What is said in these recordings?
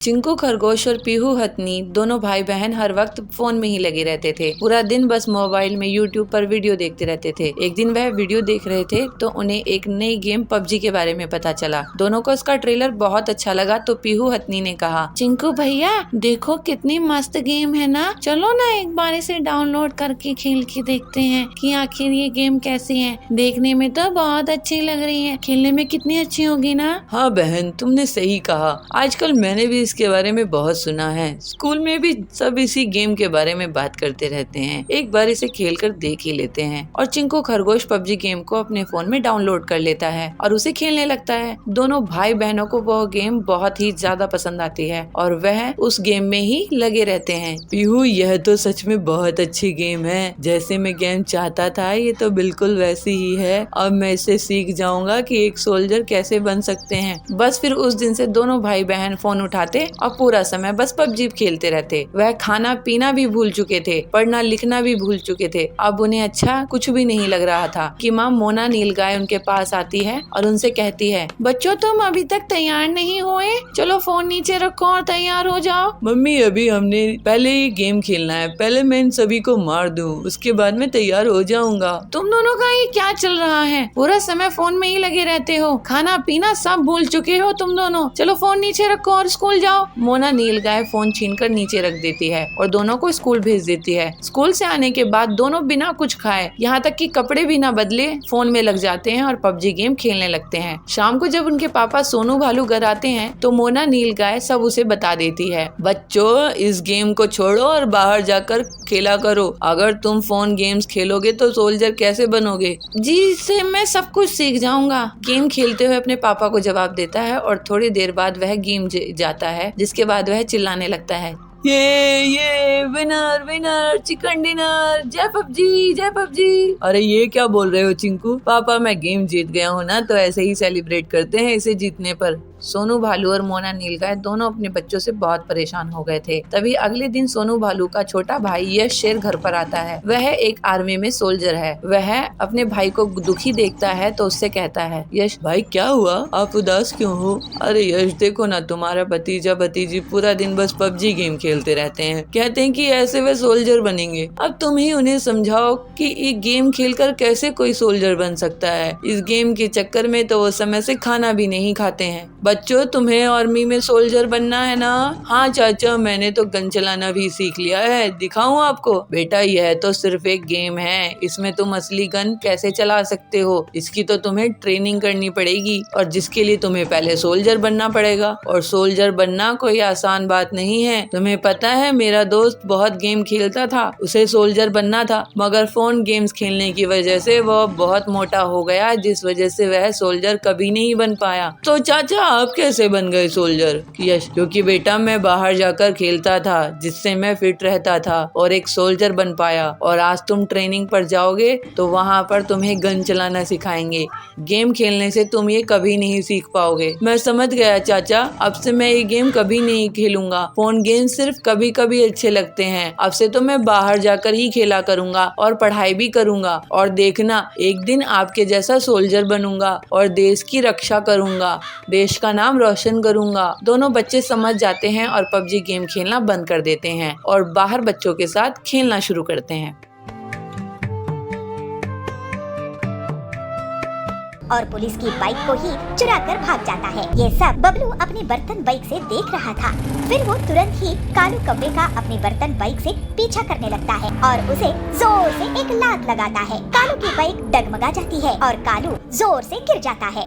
चिंकू खरगोश और पीहू हथनी दोनों भाई बहन हर वक्त फोन में ही लगे रहते थे। पूरा दिन बस मोबाइल में यूट्यूब पर वीडियो देखते रहते थे। एक दिन वह वीडियो देख रहे थे तो उन्हें एक नई गेम पबजी के बारे में पता चला। दोनों को उसका ट्रेलर बहुत अच्छा लगा तो पीहू हथनी ने कहा, चिंकू भैया देखो कितनी मस्त गेम है ना, चलो ना एक बार इसे डाउनलोड करके खेल के देखते हैं कि आखिर ये गेम कैसी है। देखने में तो बहुत अच्छी लग रही है, खेलने में कितनी अच्छी होगी ना। हाँ बहन, तुमने सही कहा। आजकल मैंने भी इसके बारे में बहुत सुना है। स्कूल में भी सब इसी गेम के बारे में बात करते रहते हैं। एक बार इसे खेल कर देख ही लेते हैं। और चिंकू खरगोश पबजी गेम को अपने फोन में डाउनलोड कर लेता है और उसे खेलने लगता है। दोनों भाई बहनों को वह गेम बहुत ही ज्यादा पसंद आती है और वह उस गेम में ही लगे रहते हैं। पीहू, यह तो सच में बहुत अच्छी गेम है। जैसे मैं गेम चाहता था ये तो बिल्कुल वैसी ही है। अब मैं इसे सीख जाऊंगा कि एक सोल्जर कैसे बन सकते हैं। बस फिर उस दिन से दोनों भाई बहन फोन उठाते और पूरा समय बस पबजी खेलते रहते। वह खाना पीना भी भूल चुके थे, पढ़ना लिखना भी भूल चुके थे। अब उन्हें अच्छा कुछ भी नहीं लग रहा था कि माँ मोना नीलगाय उनके पास आती है और उनसे कहती है, बच्चों तुम अभी तक तैयार नहीं हुए, चलो फोन नीचे रखो और तैयार हो जाओ। मम्मी, अभी हमने पहले ये गेम खेलना है। पहले मैं इन सभी को मार दूं, उसके बाद मैं तैयार हो जाऊंगा। तुम दोनों का ये क्या चल रहा है? पूरा समय फोन में ही लगे रहते हो, खाना पीना सब भूल चुके हो तुम दोनों। चलो फोन नीचे रखो और स्कूल जाओ। मोना नीलगाय फोन छीनकर नीचे रख देती है और दोनों को स्कूल भेज देती है। स्कूल से आने के बाद दोनों बिना कुछ खाए, यहाँ तक कि कपड़े भी ना बदले, फोन में लग जाते हैं और पबजी गेम खेलने लगते हैं। शाम को जब उनके पापा सोनू भालू घर आते हैं तो मोना नीलगाय सब उसे बता देती है। बच्चों, इस गेम को छोड़ो और बाहर जाकर खेला करो। अगर तुम फोन गेम्स खेलोगे तो सोल्जर कैसे बनोगे? जी, इससे मैं सब कुछ सीख जाऊंगा, गेम खेलते हुए अपने पापा को जवाब देता है और थोड़ी देर बाद वह गेम जाता है, जिसके बाद वह चिल्लाने लगता है, ये विनर विनर चिकन डिनर, जय पबजी जय पबजी। अरे ये क्या बोल रहे हो चिंकू? पापा, मैं गेम जीत गया हूँ ना, तो ऐसे ही सेलिब्रेट करते हैं इसे जीतने पर। सोनू भालू और मोना नीलगाय दोनों अपने बच्चों से बहुत परेशान हो गए थे। तभी अगले दिन सोनू भालू का छोटा भाई यश शेर घर पर आता है। वह एक आर्मी में सोल्जर है। वह अपने भाई को दुखी देखता है तो उससे कहता है, यश भाई क्या हुआ, आप उदास क्यों हो? अरे यश देखो ना, तुम्हारा भतीजा भतीजी पूरा दिन बस पबजी गेम खेलते रहते हैं। कहते हैं कि ऐसे वे सोल्जर बनेंगे। अब तुम ही उन्हें समझाओ कि ये गेम खेलकर कैसे कोई सोल्जर बन सकता है। इस गेम के चक्कर में तो वो समय से खाना भी नहीं खाते हैं। बच्चों, तुम्हें आर्मी में सोल्जर बनना है ना? हाँ चाचा, मैंने तो गन चलाना भी सीख लिया है, दिखाऊं आपको? बेटा, यह तो सिर्फ एक गेम है, इसमें तुम असली गन कैसे चला सकते हो, इसकी तो तुम्हें ट्रेनिंग करनी पड़ेगी और जिसके लिए तुम्हें पहले सोल्जर बनना पड़ेगा। और सोल्जर बनना कोई आसान बात नहीं है। तुम्हें पता है, मेरा दोस्त बहुत गेम खेलता था, उसे सोल्जर बनना था, मगर फोन गेम्स खेलने की वजह से वह बहुत मोटा हो गया, जिस वजह से वह सोल्जर कभी नहीं बन पाया। तो चाचा, आप कैसे बन गए सोल्जर? यश, क्योंकि बेटा मैं बाहर जाकर खेलता था, जिससे मैं फिट रहता था और एक सोल्जर बन पाया। और आज तुम ट्रेनिंग पर जाओगे तो वहाँ पर तुम्हें गन चलाना सिखाएंगे। गेम खेलने से तुम ये कभी नहीं सीख पाओगे। मैं समझ गया चाचा, अब से मैं ये गेम कभी नहीं खेलूंगा। फोन गेम सिर्फ कभी कभी अच्छे लगते हैं। अब से तो मैं बाहर जाकर ही खेला करूंगा और पढ़ाई भी करूंगा। और देखना, एक दिन आपके जैसा सोल्जर बनूंगा और देश की रक्षा करूंगा, देश का नाम रोशन करूंगा। दोनों बच्चे समझ जाते हैं और पबजी गेम खेलना बंद कर देते हैं और बाहर बच्चों के साथ खेलना शुरू करते हैं। और पुलिस की बाइक को ही चुरा कर भाग जाता है। ये सब बबलू अपनी बर्तन बाइक से देख रहा था। फिर वो तुरंत ही कालू कौवे का अपनी बर्तन बाइक से पीछा करने लगता है और उसे जोर से एक लात लगाता है। कालू की बाइक डगमगा जाती है और कालू जोर से गिर जाता है।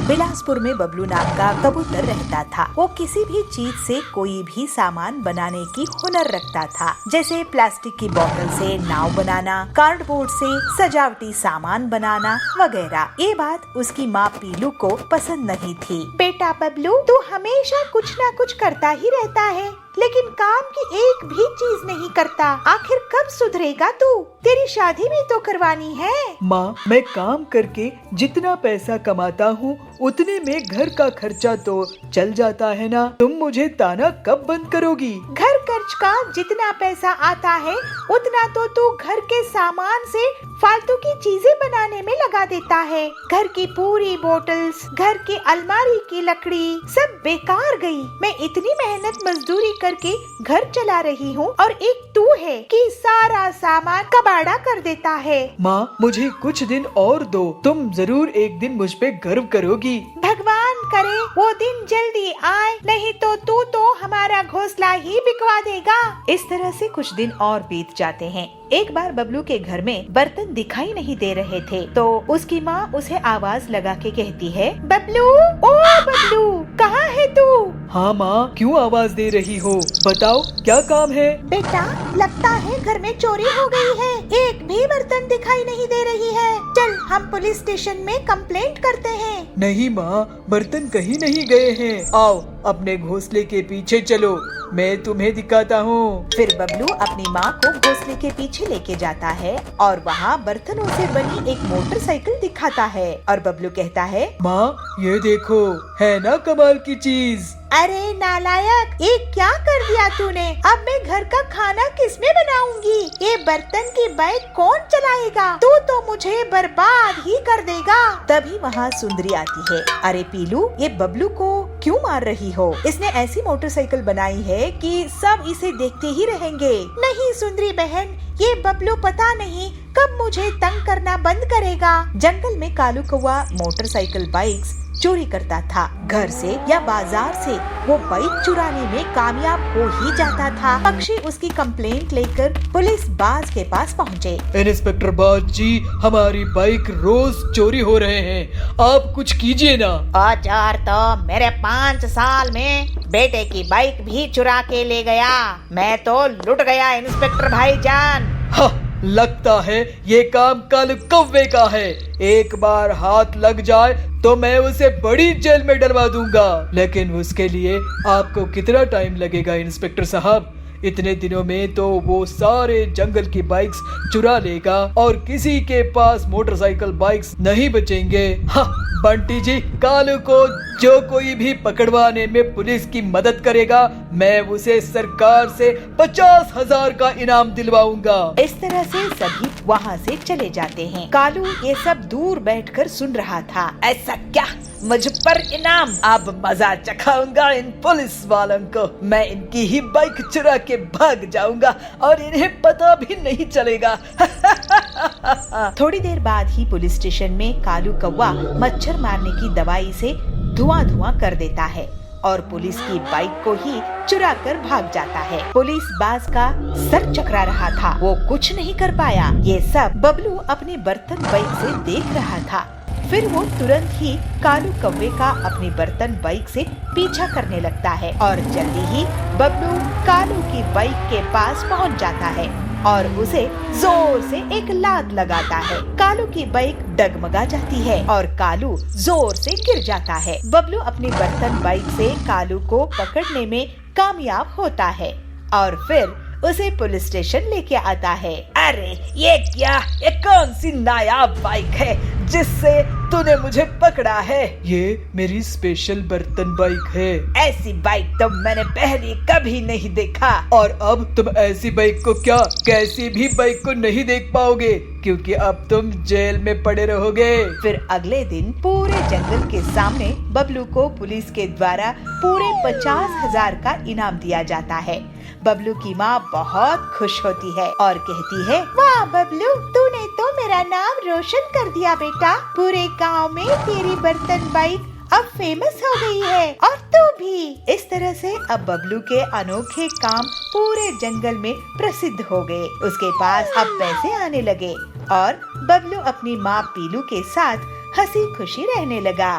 बिलासपुर में बबलू नाम का कबूतर रहता था। वो किसी भी चीज से कोई भी सामान बनाने की हुनर रखता था, जैसे प्लास्टिक की बोतल से नाव बनाना, कार्डबोर्ड से सजावटी सामान बनाना वगैरह। ये बात उसकी माँ पीलू को पसंद नहीं थी। बेटा बबलू, तू हमेशा कुछ न कुछ करता ही रहता है, लेकिन काम की एक भी चीज नहीं करता। आखिर कब सुधरेगा तू? तेरी शादी भी तो करवानी है। माँ, मैं काम करके जितना पैसा कमाता हूँ उतने में घर का खर्चा तो चल जाता है ना। तुम मुझे ताना कब बंद करोगी? घर खर्च का जितना पैसा आता है उतना तो तू घर के सामान से फालतू की चीजें बनाने में लगा देता है। घर की पूरी बोतल्स, घर की अलमारी की लकड़ी सब बेकार गई। मैं इतनी मेहनत मजदूरी करके घर चला रही हूँ और एक तू है कि सारा सामान कबाड़ा कर देता है। माँ, मुझे कुछ दिन और दो, तुम जरूर एक दिन मुझ पे गर्व करोगी। भगवान करे वो दिन जल्दी आए, नहीं तो तू तो हमारा घोंसला ही बिकवा देगा। इस तरह से कुछ दिन और बीत जाते हैं। एक बार बबलू के घर में बर्तन दिखाई नहीं दे रहे थे तो उसकी माँ उसे आवाज लगा के कहती है, बबलू, ओ बबलू, कहाँ है तू? हाँ माँ, क्यों आवाज दे रही हो? बताओ क्या काम है? बेटा, लगता है घर में चोरी हो गई है। एक भी बर्तन दिखाई नहीं दे रही है। चल हम पुलिस स्टेशन में कंप्लेंट करते हैं। नहीं माँ, बर्तन कहीं नहीं गए हैं। आओ अपने घोंसले के पीछे चलो, मैं तुम्हें दिखाता हूँ। फिर बबलू अपनी माँ को घोंसले के पीछे लेके जाता है और वहाँ बर्तनों से बनी एक मोटरसाइकिल दिखाता है और बबलू कहता है, माँ ये देखो, है ना कमाल की चीज। अरे नालायक, ये क्या कर दिया तूने? अब मैं घर का खाना किसमें बनाऊंगी? ये बर्तन की बाइक कौन चलाएगा? तू तो मुझे बर्बाद ही कर देगा। तभी वहाँ सुंदरी आती है। अरे पीलू, ये बबलू को क्यों मार रही हो? इसने ऐसी मोटरसाइकिल बनाई है कि सब इसे देखते ही रहेंगे। नहीं सुंदरी बहन, ये बबलू पता नहीं कब मुझे तंग करना बंद करेगा। जंगल में कालू कौवा मोटरसाइकिल बाइक्स चोरी करता था। घर से या बाजार से वो बाइक चुराने में कामयाब हो ही जाता था। पक्षी उसकी कंप्लेंट लेकर पुलिस बाज के पास पहुँचे। इंस्पेक्टर बाज जी, हमारी बाइक रोज चोरी हो रहे हैं, आप कुछ कीजिए ना। औजार तो मेरे 5 साल में बेटे की बाइक भी चुरा के ले गया। मैं तो लुट गया इंस्पेक्टर भाईजान। हाँ, लगता है ये काम कालू कौवे का है। एक बार हाथ लग जाए तो मैं उसे बड़ी जेल में डलवा दूंगा। लेकिन उसके लिए आपको कितना टाइम लगेगा इंस्पेक्टर साहब? इतने दिनों में तो वो सारे जंगल की बाइक्स चुरा लेगा और किसी के पास मोटरसाइकिल बाइक्स नहीं बचेंगे। हाँ, बंटी जी, कालू को जो कोई भी पकड़वाने में पुलिस की मदद करेगा, मैं उसे सरकार से 50,000 का इनाम दिलवाऊंगा। इस तरह से सभी वहाँ से चले जाते हैं। कालू ये सब दूर बैठकर सुन रहा था। ऐसा क्या, मुझ पर इनाम? अब मजा चखाऊंगा इन पुलिस वालों को। मैं इनकी ही बाइक चुरा के भाग जाऊंगा और इन्हें पता भी नहीं चलेगा। थोड़ी देर बाद ही पुलिस स्टेशन में कालू कौवा मच्छर मारने की दवाई से धुआं कर देता है और पुलिस की बाइक को ही चुरा कर भाग जाता है। पुलिस बाज का सर चकरा रहा था, वो कुछ नहीं कर पाया। ये सब बबलू अपने बर्तन बाइक से देख रहा था। फिर वो तुरंत ही कालू कौवे का अपनी बर्तन बाइक से पीछा करने लगता है और जल्दी ही बबलू कालू की बाइक के पास पहुंच जाता है और उसे जोर से एक लात लगाता है। कालू की बाइक डगमगा जाती है और कालू जोर से गिर जाता है। बबलू अपनी बर्तन बाइक से कालू को पकड़ने में कामयाब होता है और फिर उसे पुलिस स्टेशन लेके आता है। अरे ये क्या, ये कौन सी नायाब बाइक है जिससे तूने मुझे पकड़ा है? ये मेरी स्पेशल बर्तन बाइक है। ऐसी बाइक तो मैंने पहले कभी नहीं देखा। और अब तुम ऐसी बाइक को क्या, कैसी भी बाइक को नहीं देख पाओगे, क्योंकि अब तुम जेल में पड़े रहोगे। फिर अगले दिन पूरे जंगल के सामने बबलू को पुलिस के द्वारा पूरे 50,000 का इनाम दिया जाता है। बबलू की माँ बहुत खुश होती है और कहती है, वाह बबलू, तूने तो मेरा नाम रोशन कर दिया बेटा। पूरे गांव में तेरी बर्तन बाइक अब फेमस हो गई है और तू भी। इस तरह से अब बबलू के अनोखे काम पूरे जंगल में प्रसिद्ध हो गए। उसके पास अब पैसे आने लगे और बबलू अपनी माँ पीलू के साथ हंसी खुशी रहने लगा।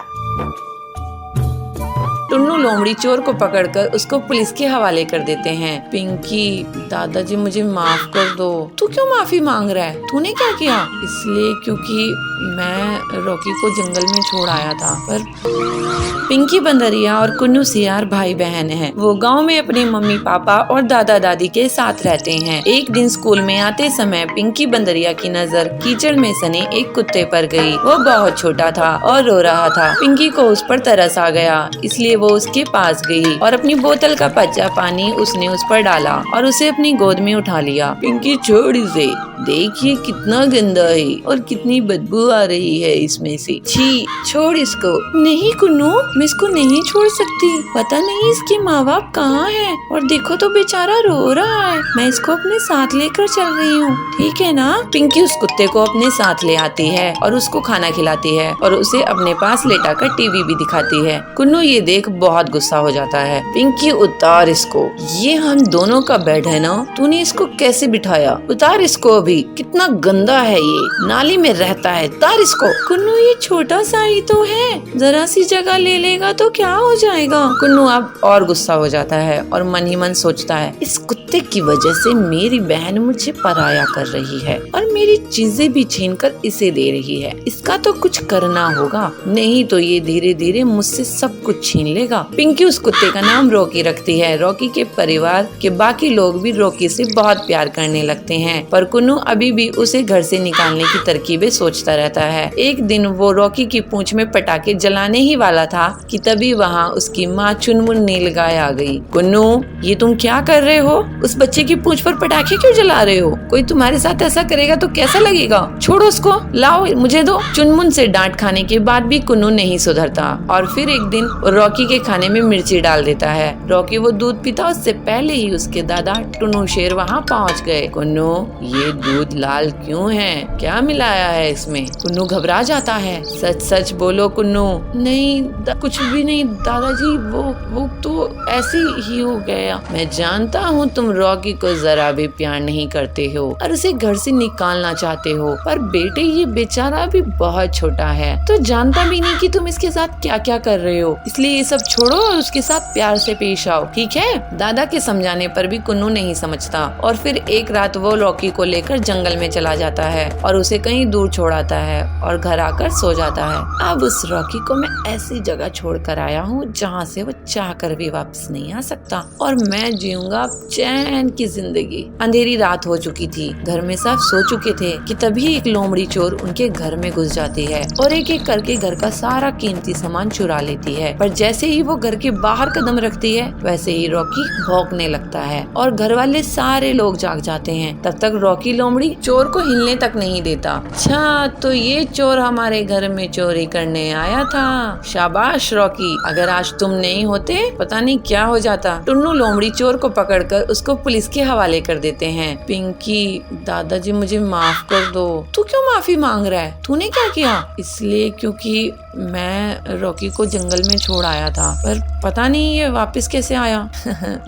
टुन्नू लोमड़ी चोर को पकड़कर उसको पुलिस के हवाले कर देते हैं। पिंकी, दादाजी मुझे माफ कर दो। तू क्यों माफी मांग रहा है? तूने क्या किया? इसलिए क्योंकि मैं रॉकी को जंगल में छोड़ आया था। पर पिंकी बंदरिया और कुन्नू सियार भाई बहन हैं। वो गांव में अपने मम्मी पापा और दादा दादी के साथ रहते हैं। एक दिन स्कूल में आते समय पिंकी बंदरिया की नजर कीचड़ में सने एक कुत्ते पर गई। वो बहुत छोटा था और रो रहा था। पिंकी को उस पर तरस आ गया, इसलिए वो उसके पास गई और अपनी बोतल का कच्चा पानी उसने उस पर डाला और उसे अपनी गोद में उठा लिया। पिंकी छोड़ इसे, देखिए कितना गंदा है और कितनी बदबू आ रही है इसमें से। छी, छोड़ इसको। नहीं कुन्नू, मैं इसको नहीं छोड़ सकती। पता नहीं इसके माँ बाप कहाँ हैं और देखो तो बेचारा रो रहा है। मैं इसको अपने साथ लेकर चल रही हूँ, ठीक है ना? पिंकी उस कुत्ते को अपने साथ ले आती है और उसको खाना खिलाती है और उसे अपने पास लेटाकर टीवी भी दिखाती है। कुन्नू ये देख बहुत गुस्सा हो जाता है। पिंकी, उतार इसको, ये हम दोनों का बेड है ना, तूने इसको कैसे बिठाया? उतार इसको अभी, कितना गंदा है ये, नाली में रहता है, उतार इसको। कुन्नू, ये छोटा सा ही तो है, जरा सी जगह ले लेगा तो क्या हो जाएगा? कुन्नू अब और गुस्सा हो जाता है और मन ही मन सोचता है, इस कुत्ते की वजह से मेरी बहन मुझे पराया कर रही है और मेरी चीजें भी छीनकर इसे दे रही है। इसका तो कुछ करना होगा, नहीं तो ये धीरे धीरे मुझसे सब कुछ छीन लेगा। पिंकी उस कुत्ते का नाम रॉकी रखती है। रॉकी के परिवार के बाकी लोग भी रॉकी से बहुत प्यार करने लगते हैं, पर कुन्नू अभी भी उसे घर से निकालने की तरकीबें सोचता रहता है। एक दिन वो रॉकी की पूंछ में पटाखे जलाने ही वाला था कि तभी वहाँ उसकी माँ चुनमुन नीलगाय आ गई। कुन्नू, ये तुम क्या कर रहे हो? उस बच्चे की पूंछ पर पटाखे क्यों जला रहे हो? कोई तुम्हारे साथ ऐसा करेगा तो कैसा लगेगा? छोड़ो उसको, लाओ मुझे दो। चुनमुन से डांट खाने के बाद भी कुन्नू नहीं सुधरता और फिर एक दिन रॉकी के खाने में मिर्ची डाल देता है। रॉकी वो दूध पीता उससे पहले ही उसके दादा टुन्नू शेर वहाँ पहुँच गए। कुन्नू, ये दूध लाल क्यों है? क्या मिलाया है इसमें? कुन्नू घबरा जाता है। सच सच बोलो कुन्नू। नहीं, कुछ भी नहीं दादाजी, वो तो ऐसे ही हो गया। मैं जानता हूँ तुम रॉकी को जरा भी प्यार नहीं करते हो और उसे घर से निकालना चाहते हो, पर बेटे ये बेचारा भी बहुत छोटा है, तो जानता भी नहीं कि तुम इसके साथ क्या क्या कर रहे हो, इसलिए ये सब छोड़ो और उसके साथ प्यार से पेश आओ, ठीक है? दादा के समझाने पर भी कुन्नू नहीं समझता और फिर एक रात वो रॉकी को लेकर जंगल में चला जाता है और उसे कहीं दूर छोड़ाता है और घर आकर सो जाता है। अब उस रॉकी को मैं ऐसी जगह छोड़ कर आया हूँ जहाँ से वो चाह कर भी वापस नहीं आ सकता और मैं जीऊंगा चैन की जिंदगी। अंधेरी रात हो चुकी थी, घर में सब सो चुके थे कि तभी एक लोमड़ी चोर उनके घर में घुस जाती है और एक एक करके घर का सारा कीमती सामान चुरा लेती है। पर जैसे ही वो घर के बाहर कदम रखती है वैसे ही रॉकी भौंकने लगता है और घर वाले सारे लोग जाग जाते हैं। तब तक रॉकी लोमड़ी चोर को हिलने तक नहीं देता। अच्छा, तो ये चोर हमारे घर में चोरी करने आया था। शाबाश रॉकी, अगर आज तुम नहीं होते पता नहीं क्या हो जाता। टुन्नू लोमड़ी चोर को पकड़कर उसको पुलिस के हवाले कर देते हैं। पिंकी, दादाजी मुझे माफ कर दो। तू क्यों माफी मांग रहा है? तूने क्या किया? इसलिए क्योंकि मैं रॉकी को जंगल में छोड़ आया था, पर पता नहीं ये वापस कैसे आया।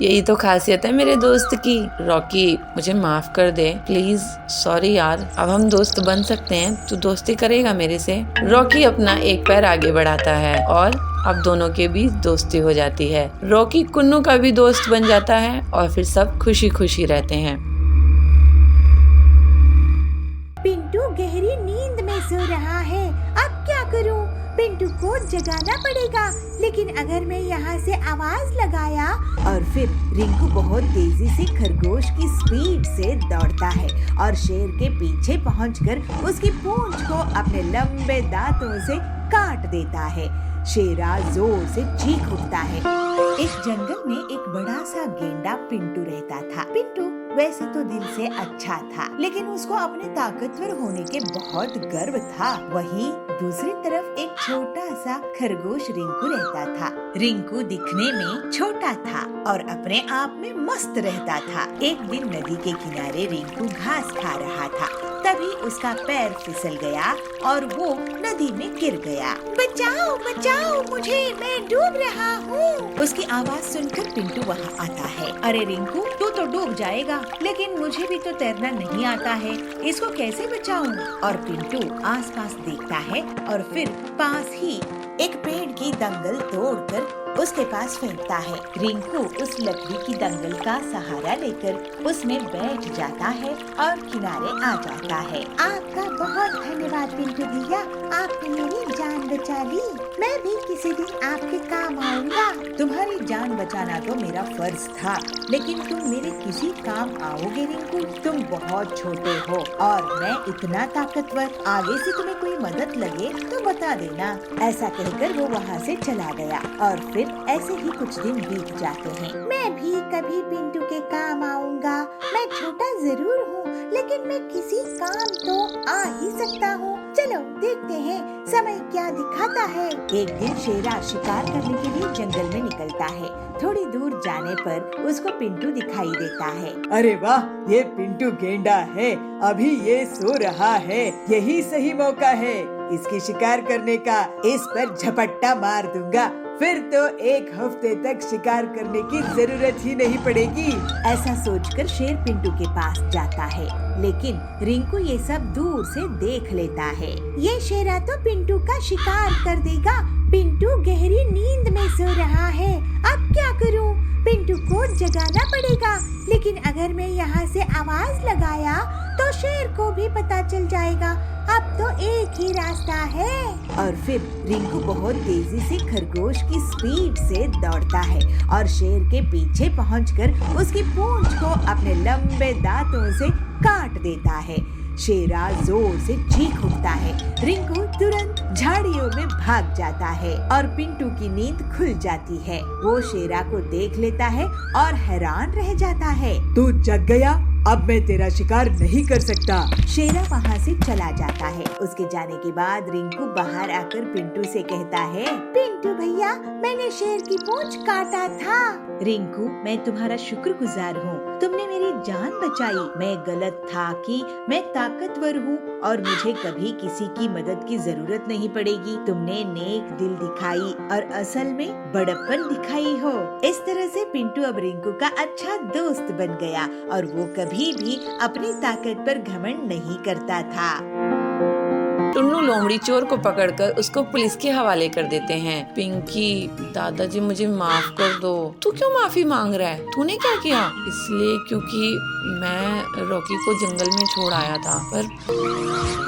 यही तो खासियत है मेरे दोस्त की। रॉकी, मुझे माफ कर दे प्लीज। सॉरी यार, अब हम दोस्त बन सकते हैं, तू दोस्ती करेगा मेरे से? रॉकी अपना एक पैर आगे बढ़ाता है और अब दोनों के बीच दोस्ती हो जाती है। रॉकी कुन्नू का भी दोस्त बन जाता है और फिर सब खुशी खुशी रहते हैं। पिंटू गहरी नींद में सो रहा है, अब क्या करूं? पिंटू को जगाना पड़ेगा, लेकिन अगर मैं यहाँ से आवाज लगाया। और फिर रिंकू बहुत तेजी से खरगोश की स्पीड से दौड़ता है और शेर के पीछे पहुंचकर उसकी पूंछ को अपने लंबे दांतों से काट देता है। शेरा जोर से चीख उठता है। एक जंगल में एक बड़ा सा गेंडा पिंटू रहता था। पिंटू वैसे तो दिल से अच्छा था, लेकिन उसको अपने ताकतवर होने के बहुत गर्व था। वहीं दूसरी तरफ एक छोटा सा खरगोश रिंकू रहता था। रिंकू दिखने में छोटा था और अपने आप में मस्त रहता था। एक दिन नदी के किनारे रिंकू घास खा रहा था, तभी उसका पैर फिसल गया और वो नदी में गिर गया। बचाओ बचाओ मुझे, मैं डूब रहा हूँ। उसकी आवाज सुनकर पिंटू वहाँ आता है। अरे रिंकू, तू तो डूब जाएगा, लेकिन मुझे भी तो तैरना नहीं आता है, इसको कैसे बचाऊं? और पिंटू आसपास देखता है और फिर पास ही एक पेड़ की दंगल तोड़कर उसके पास फेंकता है। रिंकू उस लकड़ी की दंगल का सहारा लेकर उसमें बैठ जाता है और किनारे आ जाता है। आपका बहुत धन्यवाद पिंटू भैया, आपने मेरी जान बचा ली। मैं भी किसी दिन आपके काम आऊंगा। तुम्हारी जान बचाना तो मेरा फर्ज था, लेकिन तुम मेरे किसी काम आओगे रिंकू? तुम बहुत छोटे हो और मैं इतना ताकतवर। आगे से तुम्हें कोई मदद लगे तो बता देना। ऐसा कहकर वो वहाँ से चला गया और फिर ऐसे ही कुछ दिन बीत जाते हैं। मैं भी कभी पिंटू के काम आऊंगा। मैं छोटा जरूर हूँ, लेकिन मैं किसी काम तो आ ही सकता हूँ। चलो देखते हैं समय क्या दिखाता है। एक दिन शेरा शिकार करने के लिए जंगल में निकलता है। थोड़ी दूर जाने पर उसको पिंटू दिखाई देता है। अरे वाह, ये पिंटू गेंडा है, अभी ये सो रहा है। यही सही मौका है इसकी शिकार करने का। इस पर झपट्टा मार दूंगा, फिर तो एक हफ्ते तक शिकार करने की जरूरत ही नहीं पड़ेगी। ऐसा सोचकर शेर पिंटू के पास जाता है, लेकिन रिंकू ये सब दूर से देख लेता है। ये शेरा तो पिंटू का शिकार कर देगा। पिंटू गहरी नींद में सो रहा है। अब क्या करूं? पिंटू को जगाना पड़ेगा, लेकिन अगर मैं यहाँ से आवाज लगाया तो शेर को भी पता चल जाएगा। अब तो एक ही रास्ता है। और फिर रिंकू बहुत तेजी से खरगोश की स्पीड से दौड़ता है और शेर के पीछे पहुंचकर उसकी पूंछ को अपने लंबे दांतों से काट देता है। शेरा जोर से चीख उठता है। रिंकू तुरंत झाड़ियों में भाग जाता है और पिंटू की नींद खुल जाती है। वो शेरा को देख लेता है और हैरान रह जाता है। तू जग गया, अब मैं तेरा शिकार नहीं कर सकता। शेरा वहाँ से चला जाता है। उसके जाने के बाद रिंकू बाहर आकर पिंटू से कहता है, पिंटू भैया, मैंने शेर की पूंछ काटा था। रिंकू, मैं तुम्हारा शुक्रगुजार हूँ। तुमने मेरी जान बचाई। मैं गलत था कि मैं ताकतवर हूँ और मुझे कभी किसी की मदद की जरूरत नहीं पड़ेगी। तुमने नेक दिल दिखाई और असल में बड़प्पन दिखाई हो। इस तरह से पिंटू अब रिंकू का अच्छा दोस्त बन गया और वो कभी भी अपनी ताकत पर घमंड नहीं करता था। टुन्नू लोमड़ी चोर को पकड़कर उसको पुलिस के हवाले कर देते हैं। पिंकी, दादाजी मुझे माफ कर दो। तू क्यों माफी मांग रहा है? तूने क्या किया? इसलिए क्योंकि मैं रॉकी को जंगल में छोड़ आया था। पर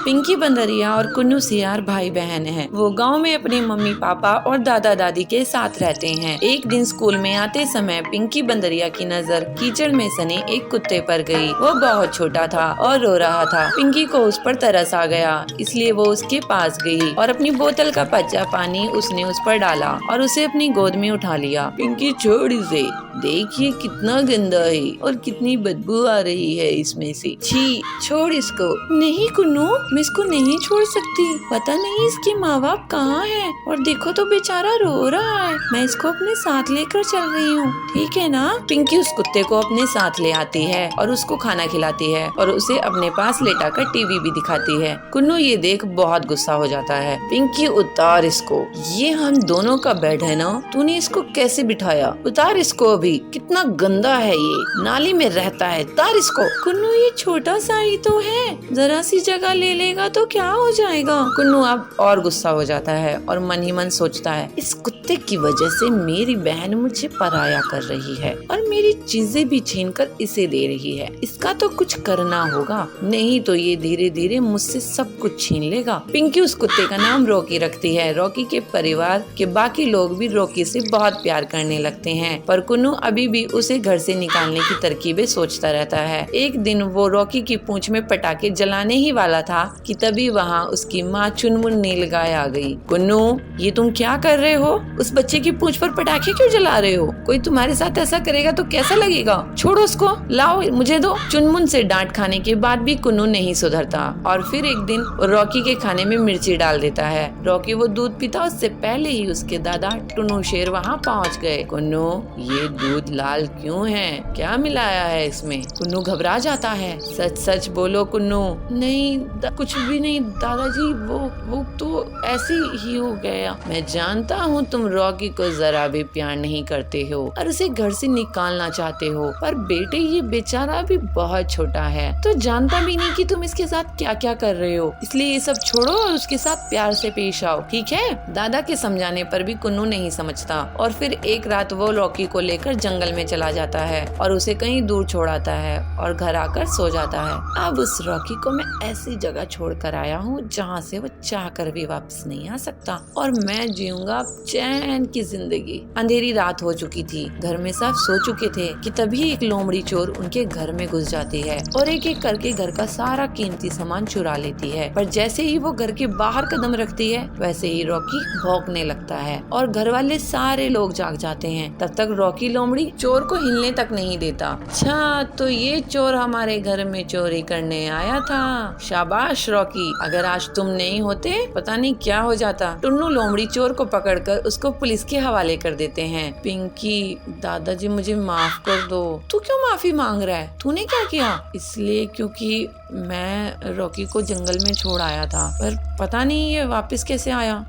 पिंकी बंदरिया और कुन्नू सियार भाई बहन हैं। वो गांव में अपने मम्मी पापा और दादा दादी के साथ रहते हैं। एक दिन स्कूल में आते समय पिंकी बंदरिया की नजर कीचड़ में सने एक कुत्ते पर गई। वो बहुत छोटा था और रो रहा था। पिंकी को उस पर तरस आ गया, इसलिए वो उसके पास गई और अपनी बोतल का बचा पानी उसने उस पर डाला और उसे अपनी गोद में उठा लिया। पिंकी छोड़ इसे, देखिए कितना गंदा है और कितनी बदबू आ रही है इसमें से। छी, छोड़ इसको। नहीं कुन्नू, मैं इसको नहीं छोड़ सकती। पता नहीं इसके माँ बाप कहाँ हैं और देखो तो बेचारा रो रहा है। मैं इसको अपने साथ लेकर चल रही हूँ, ठीक है ना? पिंकी उस कुत्ते को अपने साथ ले आती है और उसको खाना खिलाती है और उसे अपने पास लेटाकर टीवी भी दिखाती है। कुन्नू ये देख बहुत गुस्सा हो जाता है। पिंकी उतार इसको, ये हम दोनों का बेड है ना, तूने इसको कैसे बिठाया? उतार इसको, अभी कितना गंदा है ये, नाली में रहता है, उतार इसको। कुन्नू ये छोटा सा ही तो है, जरा सी जगह ले लेगा तो क्या हो जाएगा। कुन्नू अब और गुस्सा हो जाता है और मन ही मन सोचता है, इस कुत्ते की वजह से मेरी बहन मुझे पराया कर रही है और मेरी चीजें भी छीन कर इसे दे रही है। इसका तो कुछ करना होगा, नहीं तो ये धीरे धीरे मुझसे सब कुछ छीन लेगा। पिंकी उस कुत्ते का नाम रॉकी रखती है। रॉकी के परिवार के बाकी लोग भी रॉकी से बहुत प्यार करने लगते हैं, पर कुन्नू अभी भी उसे घर से निकालने की तरकीबें सोचता रहता है। एक दिन वो रॉकी की पूंछ में पटाखे जलाने ही वाला था कि तभी वहाँ उसकी माँ चुनमुन नीलगाय आ गई। कुन्नू, ये तुम क्या कर रहे हो? उस बच्चे की पूंछ पर पटाखे क्यों जला रहे हो? कोई तुम्हारे साथ ऐसा करेगा तो कैसा लगेगा? छोड़ो उसको, लाओ मुझे दो। चुनमुन से डांट खाने के बाद भी कुन्नू नहीं सुधरता और फिर एक दिन रॉकी के खाने में मिर्ची डाल देता है। रॉकी वो दूध पीता उससे पहले ही उसके दादा टुन्नू शेर वहाँ पहुँच गए। कुन्नू, ये दूध लाल क्यों है? क्या मिलाया है इसमें? कुन्नू घबरा जाता है। सच सच बोलो कुन्नू। नहीं, कुछ भी नहीं दादाजी, वो तो ऐसे ही हो गया। मैं जानता हूँ तुम रॉकी को जरा भी प्यार नहीं करते हो और उसे घर से निकालना चाहते हो, पर बेटे ये बेचारा भी बहुत छोटा है, तो जानता भी नहीं कि तुम इसके साथ क्या क्या कर रहे हो, इसलिए ये सब सब छोड़ो और उसके साथ प्यार से पेश आओ, ठीक है। दादा के समझाने पर भी कुन्नू नहीं समझता और फिर एक रात वो रॉकी को लेकर जंगल में चला जाता है और उसे कहीं दूर छोड़ आता है और घर आकर सो जाता है। अब उस रॉकी को मैं ऐसी जगह छोड़ कर आया हूँ जहाँ से वो चाह कर भी वापस नहीं आ सकता और मैं जीऊंगा चैन की जिंदगी। अंधेरी रात हो चुकी थी, घर में सब सो चुके थे कि तभी एक लोमड़ी चोर उनके घर में घुस जाती है और एक एक करके घर का सारा कीमती सामान चुरा लेती है। पर जैसे ही वो घर के बाहर कदम रखती है वैसे ही रॉकी भौंकने लगता है और घर वाले सारे लोग जाग जाते हैं। तब तक रॉकी लोमड़ी चोर को हिलने तक नहीं देता। अच्छा, तो ये चोर हमारे घर में चोरी करने आया था। शाबाश रॉकी, अगर आज तुम नहीं होते पता नहीं क्या हो जाता। टुन्नू लोमड़ी चोर को पकड़कर उसको पुलिस के हवाले कर देते हैं। पिंकी, दादाजी मुझे माफ कर दो। तू क्यों माफी मांग रहा है? तूने क्या किया? इसलिए क्योंकि मैं रॉकी को जंगल में छोड़ आया था, पर पता नहीं ये वापस कैसे आया।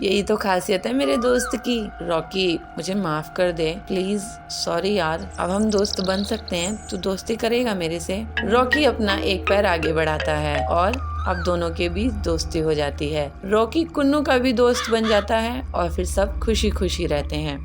यही तो खासियत है मेरे दोस्त की। रॉकी मुझे माफ कर दे प्लीज। सॉरी यार, अब हम दोस्त बन सकते हैं, तू दोस्ती करेगा मेरे से? रॉकी अपना एक पैर आगे बढ़ाता है और अब दोनों के बीच दोस्ती हो जाती है। रॉकी कुन्नू का भी दोस्त बन जाता है और फिर सब खुशी खुशी रहते हैं।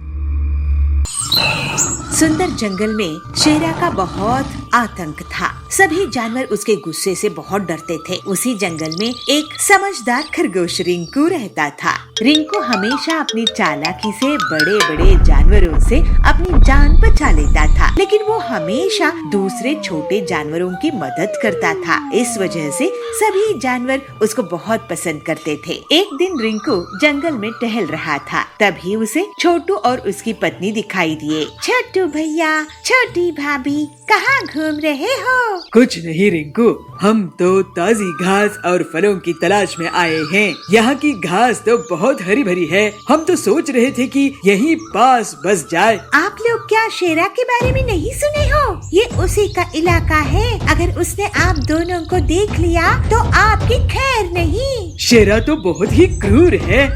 सुंदर जंगल में शेरा का बहुत आतंक था। सभी जानवर उसके गुस्से से बहुत डरते थे। उसी जंगल में एक समझदार खरगोश रिंकू रहता था। रिंकू हमेशा अपनी चालाकी से बड़े बड़े जानवरों से अपनी जान बचा लेता था, लेकिन वो हमेशा दूसरे छोटे जानवरों की मदद करता था। इस वजह से सभी जानवर उसको बहुत पसंद करते थे। एक दिन रिंकू जंगल में टहल रहा था, तभी उसे छोटू और उसकी पत्नी दिखाई दिए। छोटू भैया, छोटी भाभी, कहाँ घूम रहे हो? कुछ नहीं रिंकू, हम तो ताजी घास और फलों की तलाश में आए हैं। यहाँ की घास तो बहुत हरी भरी है, हम तो सोच रहे थे कि यहीं पास बस जाए। आप लोग क्या शेरा के बारे में नहीं सुने हो? ये उसी का इलाका है। अगर उसने आप दोनों को देख लिया तो आपकी खैर नहीं। शेरा तो बहुत ही क्रूर है।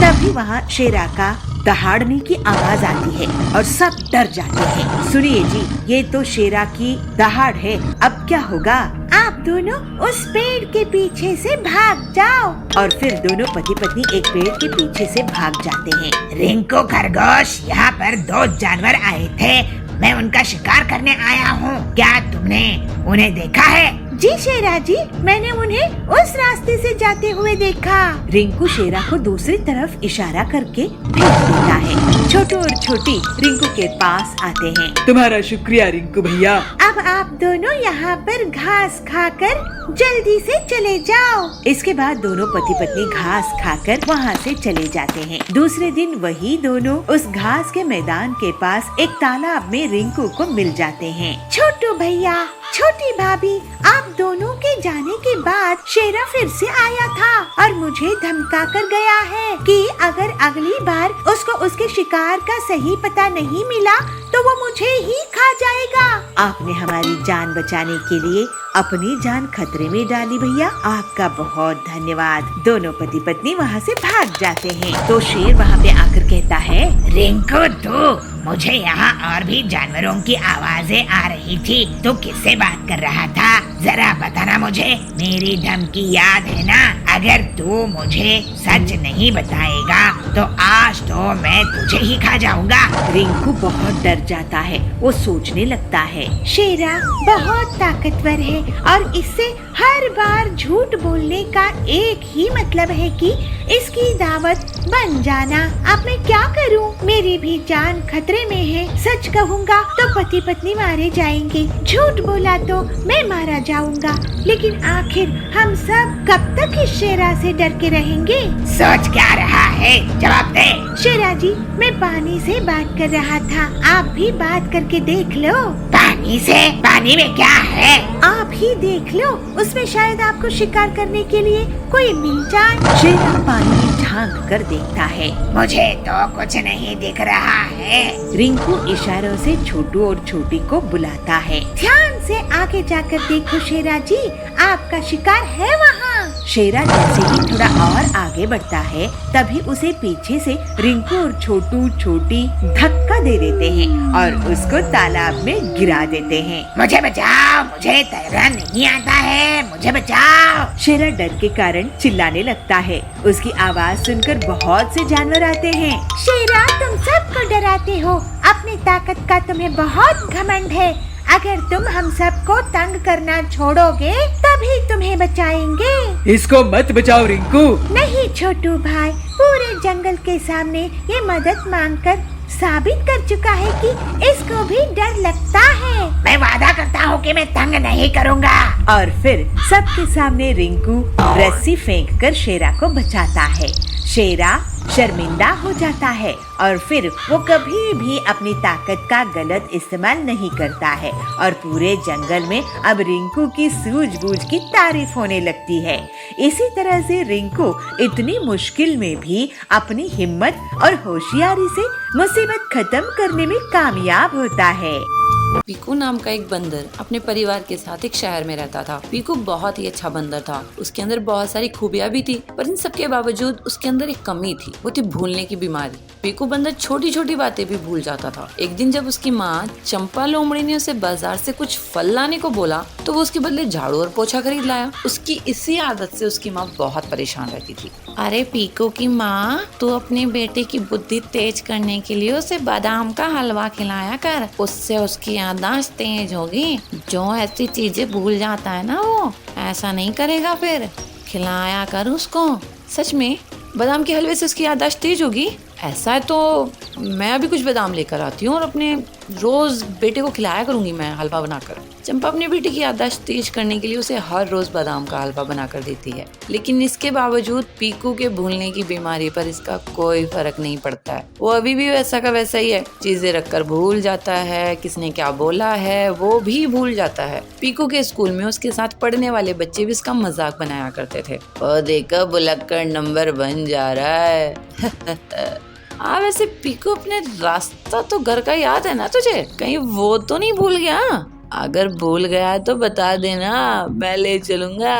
तभी वहाँ शेरा का दहाड़ने की आवाज आती है और सब डर जाते हैं। सुनिए जी, ये तो शेरा की दहाड़ है, अब क्या होगा? आप दोनों उस पेड़ के पीछे से भाग जाओ। और फिर दोनों पति पत्नी एक पेड़ के पीछे से भाग जाते हैं। रिंकू खरगोश, यहाँ पर 2 जानवर आए थे, मैं उनका शिकार करने आया हूँ। क्या तुमने उन्हें देखा है? जी शेरा जी, मैंने उन्हें उस रास्ते से जाते हुए देखा। रिंकू शेरा को दूसरी तरफ इशारा करके भेज देता है। छोटू और छोटी रिंकू के पास आते हैं। तुम्हारा शुक्रिया रिंकू भैया। अब आप दोनों यहाँ पर घास खाकर जल्दी से चले जाओ। इसके बाद दोनों पति पत्नी घास खाकर वहाँ से चले जाते हैं। दूसरे दिन वही दोनों उस घास के मैदान के पास एक तालाब में रिंकू को मिल जाते हैं। छोटू भैया, छोटी भाभी, आप दोनों के जाने के बाद शेरा फिर से आया था और मुझे धमका कर गया है कि अगर अगली बार उसको उसके शिकार का सही पता नहीं मिला तो वो मुझे ही खा जाएगा। आपने हमारी जान बचाने के लिए अपनी जान खतरे में डाली भैया, आपका बहुत धन्यवाद। दोनों पति पत्नी वहाँ से भाग जाते हैं। तो शेर वहाँ पे आकर कहता है, रिंकू तू, मुझे यहाँ और भी जानवरों की आवाजें आ रही थी, तू किससे बात कर रहा था? जरा बताना मुझे, मेरी धमकी याद है ना? अगर तू मुझे सच नहीं बताएगा तो आज तो मैं तुझे ही खा जाऊंगा। रिंकू बहुत डर जाता है, वो सोचने लगता है, शेरा बहुत ताकतवर है और इससे हर बार झूठ बोलने का एक ही मतलब है कि इसकी दावत बन जाना। अब मैं क्या करूं? मेरी भी जान खतरे में है। सच कहूंगा तो पति पत्नी मारे जाएंगे, झूठ बोला तो मैं मारा जाऊंगा। लेकिन आखिर हम सब कब तक इस शेरा से डर के रहेंगे? सोच क्या रहा है? जवाब दे। शेरा जी, मैं पानी से बात कर रहा था, आप भी बात करके देख लो। पानी से? पानी में क्या है? आप ही देख लो, उसमें शायद आपको शिकार करने के लिए कोई मिल जाए। शेरा पानी में झांक कर देखता है। मुझे तो कुछ नहीं दिख रहा है। रिंकू इशारों से छोटू और छोटी को बुलाता है। ध्यान से आगे जाकर देखो शेरा जी, आपका शिकार है वहाँ। शेरा जैसे ही थोड़ा और आगे बढ़ता है तभी उसे पीछे से रिंकू और छोटू छोटी धक्का दे देते हैं और उसको तालाब में गिरा देते हैं। मुझे बचाओ, मुझे तैरना नहीं आता है, मुझे बचाओ। शेरा डर के कारण चिल्लाने लगता है। उसकी आवाज सुनकर बहुत से जानवर आते हैं। शेरा, तुम सबको डराते हो, अपनी ताकत का तुम्हें बहुत घमंड है। अगर तुम हम सबको तंग करना छोड़ोगे तभी तुम्हें बचाएंगे। इसको मत बचाओ रिंकू। नहीं छोटू भाई, पूरे जंगल के सामने ये मदद मांगकर साबित कर चुका है कि इसको भी डर लगता है। मैं वादा करता हूँ कि मैं तंग नहीं करूँगा। और फिर सबके सामने रिंकू रस्सी फेंककर शेरा को बचाता है। शेरा शर्मिंदा हो जाता है और फिर वो कभी भी अपनी ताकत का गलत इस्तेमाल नहीं करता है और पूरे जंगल में अब रिंकू की सूझबूझ की तारीफ होने लगती है। इसी तरह से रिंकू इतनी मुश्किल में भी अपनी हिम्मत और होशियारी से मुसीबत खत्म करने में कामयाब होता है। पीकू नाम का एक बंदर अपने परिवार के साथ एक शहर में रहता था। पीकू बहुत ही अच्छा बंदर था। उसके अंदर बहुत सारी खूबियां भी थी, पर इन सबके बावजूद उसके अंदर एक कमी थी, वो थी भूलने की बीमारी। पीकू बंदर छोटी छोटी बातें भी भूल जाता था। एक दिन जब उसकी माँ चंपा लोमड़ी ने उसे बाजार से कुछ फल लाने को बोला तो वो उसके बदले झाड़ू और पोछा खरीद लाया। उसकी इसी आदत से उसकी माँ बहुत परेशान रहती थी। अरे पीकू की माँ, तू अपने बेटे की बुद्धि तेज करने के लिए उसे बादाम का हलवा खिलाया कर, उससे उसकी याददाश्त तेज होगी। जो ऐसी चीजें भूल जाता है ना, वो ऐसा नहीं करेगा। फिर खिलाया कर उसको। सच में बादाम के हलवे से उसकी याददाश्त तेज होगी? ऐसा है तो मैं अभी कुछ बादाम लेकर आती हूँ और अपने रोज बेटे को खिलाया करूंगी मैं हलवा बनाकर। चंपा अपने बेटे की याददाश्त तेज करने के लिए उसे हर रोज बादाम का हलवा बनाकर देती है, लेकिन इसके बावजूद पीकू के भूलने की बीमारी पर इसका कोई फर्क नहीं पड़ता है। वो अभी भी वैसा का वैसा ही है, चीजें रखकर भूल जाता है, किसने क्या बोला है वो भी भूल जाता है। पीकू के स्कूल में उसके साथ पढ़ने वाले बच्चे भी इसका मजाक बनाया करते थे। ओ देखो बुलक्कड़ नंबर 1 जा रहा है। वैसे पीकू अपने रास्ता तो घर का याद है ना तुझे? कहीं वो तो नहीं भूल गया? अगर भूल गया तो बता देना, मैं ले चलूंगा।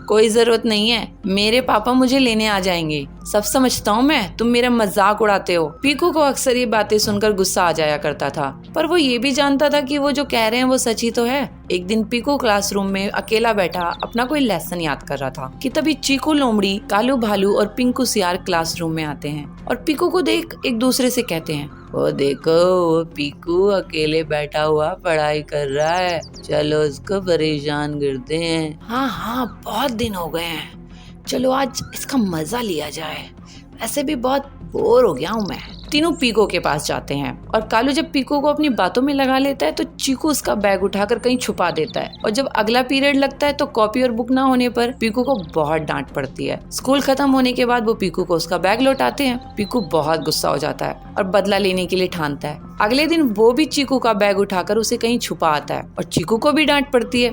कोई जरूरत नहीं है, मेरे पापा मुझे लेने आ जाएंगे। सब समझता हूँ मैं, तुम मेरा मजाक उड़ाते हो। पीकू को अक्सर ये बातें सुनकर गुस्सा आ जाया करता था, पर वो ये भी जानता था कि वो जो कह रहे हैं वो सच ही तो है। एक दिन पीकू क्लासरूम में अकेला बैठा अपना कोई लेसन याद कर रहा था कि तभी चीकू लोमड़ी, कालू भालू और पिंकू सियार क्लासरूम में आते हैं और पीकू को देख एक दूसरे से कहते हैं, वो देखो वो पीकू अकेले बैठा हुआ पढ़ाई कर रहा है, चलो उसको परेशान करते हैं। हाँ बहुत दिन हो गए हैं, चलो आज इसका मजा लिया जाए, ऐसे भी बहुत बोर हो गया हूँ मैं। तीनों पीकू के पास जाते हैं और कालू जब पीकू को अपनी बातों में लगा लेता है तो चीकू उसका बैग उठाकर कहीं छुपा देता है और जब अगला पीरियड लगता है तो कॉपी और बुक ना होने पर पीकू को बहुत डांट पड़ती है। स्कूल खत्म होने के बाद वो पीकू को उसका बैग लौटाते हैं। पीकू बहुत गुस्सा हो जाता है और बदला लेने के लिए ठानता है। अगले दिन वो भी चीकू का बैग उठाकर उसे कहीं छुपा आता है और चीकू को भी डांट पड़ती है।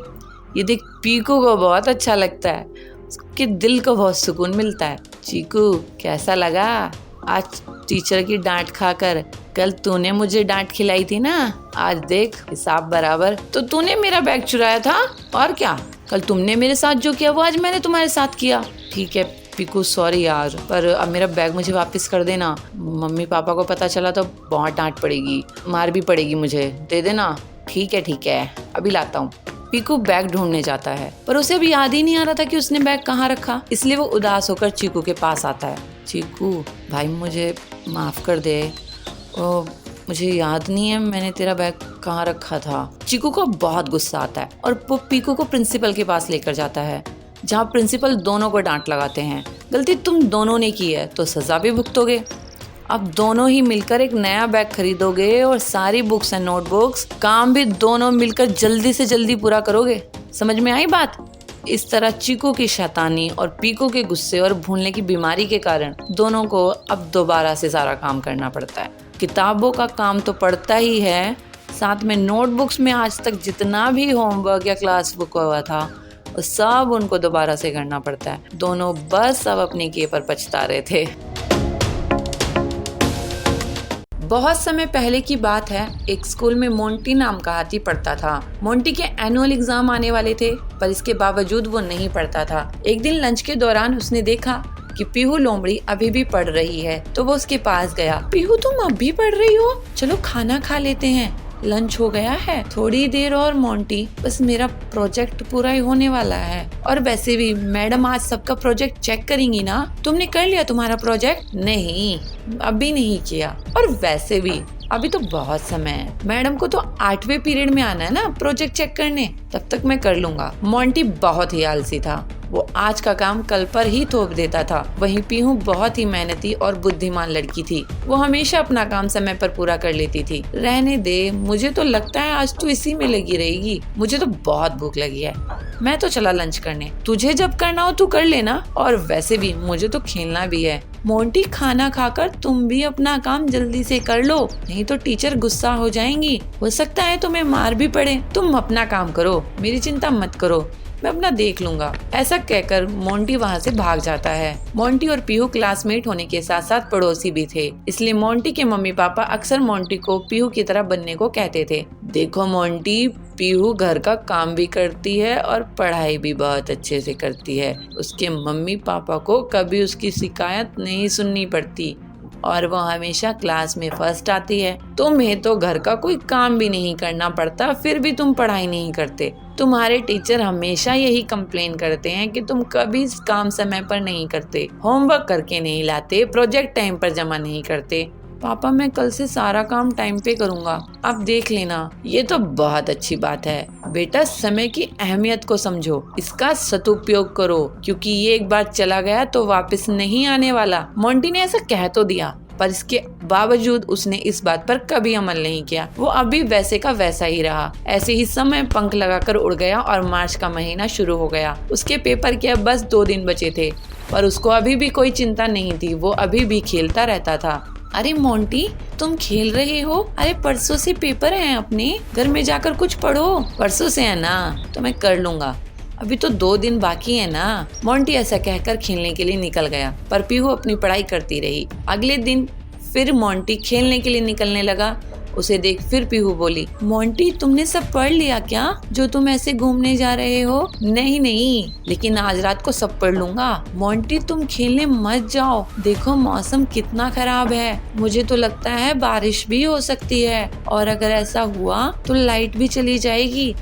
ये देख पीकू को बहुत अच्छा लगता है, उसके दिल को बहुत सुकून मिलता है। चीकू कैसा लगा आज टीचर की डांट खाकर? कल तूने मुझे डांट खिलाई थी ना, आज देख हिसाब बराबर। तो तूने मेरा बैग चुराया था और क्या? कल तुमने मेरे साथ जो किया वो आज मैंने तुम्हारे साथ किया। ठीक है पीकू, सॉरी यार, पर अब मेरा बैग मुझे वापस कर देना। मम्मी पापा को पता चला तो बहुत डांट पड़ेगी, मार भी पड़ेगी मुझे, दे देना। ठीक है अभी लाता हूँ। पीकू बैग ढूंढने जाता है पर उसे अभी याद ही नहीं आ रहा था कि उसने बैग कहाँ रखा, इसलिए वो उदास होकर चीकू के पास आता है। चीकू भाई मुझे माफ कर दे, मुझे याद नहीं है मैंने तेरा बैग कहाँ रखा था। चीकू को बहुत गुस्सा आता है और वो पीकू को प्रिंसिपल के पास लेकर जाता है, जहाँ प्रिंसिपल दोनों को डांट लगाते हैं। गलती तुम दोनों ने की है तो सजा भी भुगतोगे। अब दोनों ही मिलकर एक नया बैग खरीदोगे और सारी बुक्स एंड नोटबुक्स काम भी दोनों मिलकर जल्दी से जल्दी पूरा करोगे। समझ में आई बात? इस तरह चीकू की शैतानी और पीकू के गुस्से और भूलने की बीमारी के कारण दोनों को अब दोबारा से सारा काम करना पड़ता है। किताबों का काम तो पड़ता ही है, साथ में नोटबुक्स में आज तक जितना भी होमवर्क या क्लास बुक हुआ था और सब उनको दोबारा से करना पड़ता है। दोनों बस अब अपनी किए पर पछता रहे थे। बहुत समय पहले की बात है, एक स्कूल में मोंटी नाम का हाथी पढ़ता था। मोंटी के एनुअल एग्जाम आने वाले थे, पर इसके बावजूद वो नहीं पढ़ता था। एक दिन लंच के दौरान उसने देखा कि पीहू लोमड़ी अभी भी पढ़ रही है, तो वो उसके पास गया। पीहू, तुम अब भी पढ़ रही हो? चलो खाना खा लेते हैं, लंच हो गया है। थोड़ी देर और मोंटी, बस मेरा प्रोजेक्ट पूरा ही होने वाला है। और वैसे भी मैडम आज सबका प्रोजेक्ट चेक करेंगी ना। तुमने कर लिया तुम्हारा प्रोजेक्ट? नहीं, अभी नहीं किया। और वैसे भी अभी तो बहुत समय है, मैडम को तो 8वें पीरियड में आना है ना प्रोजेक्ट चेक करने, तब तक मैं कर लूंगा। मोंटी बहुत ही आलसी था, वो आज का काम कल पर ही थोप देता था। वहीं पीहू बहुत ही मेहनती और बुद्धिमान लड़की थी, वो हमेशा अपना काम समय पर पूरा कर लेती थी। रहने दे, मुझे तो लगता है आज तू इसी में लगी रहेगी, मुझे तो बहुत भूख लगी है, मैं तो चला लंच करने। तुझे जब करना हो तू कर लेना, और वैसे भी मुझे तो खेलना भी है। मोंटी, खाना खाकर तुम भी अपना काम जल्दी से कर लो, नहीं तो टीचर गुस्सा हो जाएंगी, हो सकता है तुम्हें मार भी पड़े। तुम अपना काम करो, मेरी चिंता मत करो, मैं अपना देख लूंगा। ऐसा कहकर मोंटी वहाँ से भाग जाता है। मोंटी और पीहू क्लासमेट होने के साथ साथ पड़ोसी भी थे, इसलिए मोंटी के मम्मी पापा अक्सर मोंटी को पीहू की तरह बनने को कहते थे। देखो मोंटी, पीहू घर का काम भी करती है और पढ़ाई भी बहुत अच्छे से करती है। उसके मम्मी पापा को कभी उसकी शिकायत नहीं सुननी पड़ती और वो हमेशा क्लास में फर्स्ट आती है। तुम्हें तो घर का कोई काम भी नहीं करना पड़ता, फिर भी तुम पढ़ाई नहीं करते। तुम्हारे टीचर हमेशा यही कंप्लेन करते हैं कि तुम कभी काम समय पर नहीं करते, होमवर्क करके नहीं लाते, प्रोजेक्ट टाइम पर जमा नहीं करते। पापा, मैं कल से सारा काम टाइम पे करूँगा, आप देख लेना। ये तो बहुत अच्छी बात है बेटा, समय की अहमियत को समझो, इसका सदुपयोग करो, क्योंकि ये एक बार चला गया तो वापस नहीं आने वाला। मोंटी ने ऐसा कह तो दिया, पर इसके बावजूद उसने इस बात पर कभी अमल नहीं किया। वो अभी वैसे का वैसा ही रहा। ऐसे ही समय पंख लगाकर उड़ गया और मार्च का महीना शुरू हो गया। उसके पेपर के अब बस 2 दिन बचे थे, पर उसको अभी भी कोई चिंता नहीं थी, वो अभी भी खेलता रहता था। अरे मोंटी, तुम खेल रहे हो? अरे परसों से पेपर हैं अपने, घर में जाकर कुछ पढ़ो। परसों से है ना, तो मैं कर लूंगा, अभी तो 2 दिन बाकी है ना। मोंटी ऐसा कहकर खेलने के लिए निकल गया, पर पीहू अपनी पढ़ाई करती रही। अगले दिन फिर मोंटी खेलने के लिए निकलने लगा। उसे देख फिर पीहू बोली, मोंटी, तुमने सब पढ़ लिया क्या जो तुम ऐसे घूमने जा रहे हो? नहीं, लेकिन आज रात को सब पढ़ लूंगा। मोंटी, तुम खेलने मत जाओ, देखो मौसम कितना खराब है, मुझे तो लगता है बारिश भी हो सकती है, और अगर ऐसा हुआ तो लाइट भी चली जाएगी,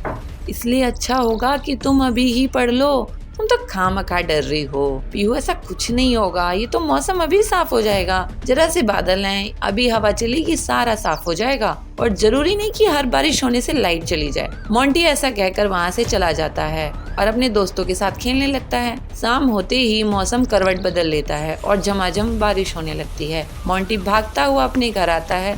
इसलिए अच्छा होगा कि तुम अभी ही पढ़ लो। तुम तो खामखा डर रही हो। पीहू, ऐसा कुछ नहीं होगा, ये तो मौसम अभी साफ हो जाएगा, जरा से बादल हैं, अभी हवा चलेगी, सारा साफ हो जाएगा, और जरूरी नहीं कि हर बारिश होने से लाइट चली जाए। मोंटी ऐसा कहकर वहाँ से चला जाता है और अपने दोस्तों के साथ खेलने लगता है। शाम होते ही मौसम करवट बदल लेता है और झमाझम बारिश होने लगती है। मोंटी भागता हुआ अपने घर आता है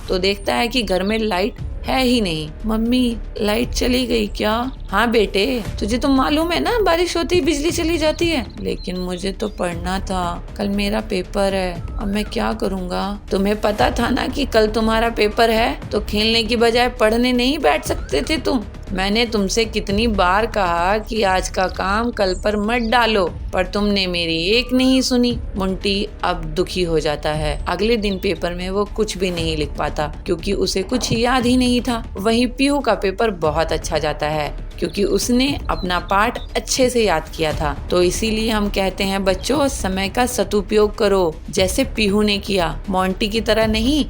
तो देखता है कि घर में लाइट है ही नहीं। मम्मी, लाइट चली गई क्या? हाँ बेटे, तुझे तो मालूम है ना, बारिश होती ही बिजली चली जाती है। लेकिन मुझे तो पढ़ना था, कल मेरा पेपर है, अब मैं क्या करूँगा? तुम्हें पता था ना कि कल तुम्हारा पेपर है, तो खेलने की बजाय पढ़ने नहीं बैठ सकते थे तुम? मैंने तुमसे कितनी बार कहा कि आज का काम कल पर मत डालो, पर तुमने मेरी एक नहीं सुनी। मोंटी अब दुखी हो जाता है। अगले दिन पेपर में वो कुछ भी नहीं लिख पाता, क्योंकि उसे कुछ याद ही नहीं था। वहीं पीहू का पेपर बहुत अच्छा जाता है, क्योंकि उसने अपना पाठ अच्छे से याद किया था। तो इसीलिए हम कहते हैं बच्चों, समय का सदुपयोग करो, जैसे पीहू ने किया, मोंटी की तरह नहीं।